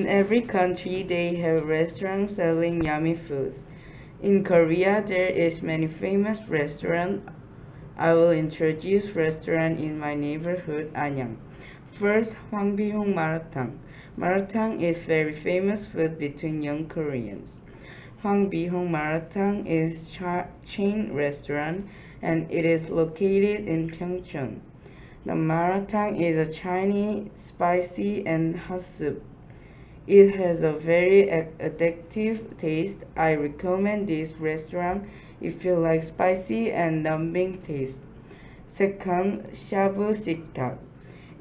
In every country, they have restaurants selling yummy foods. In Korea, there is many famous restaurants. I will introduce restaurant in my neighborhood, Anyang. First, Hwangbihong Maratang. Maratang is very famous food between young Koreans. Hwangbihong Maratang is chain restaurant and it is located in Pyeongchon. The maratang is a Chinese spicy and hot soup. It has a very addictive taste. I recommend this restaurant if you like spicy and numbing taste. Second, Shabu Siktak.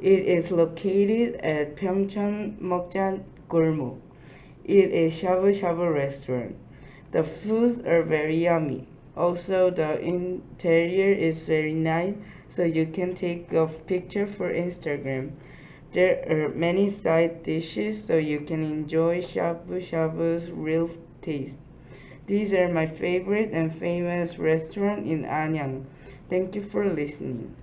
It is located at Pyeongchon Mokjan Gulmuk. It is shabu shabu restaurant. The foods are very yummy. Also, the interior is very nice, so you can take a picture for Instagram. There are many side dishes, so you can enjoy shabu shabu's real taste. These are my favorite and famous restaurants in Anyang. Thank you for listening.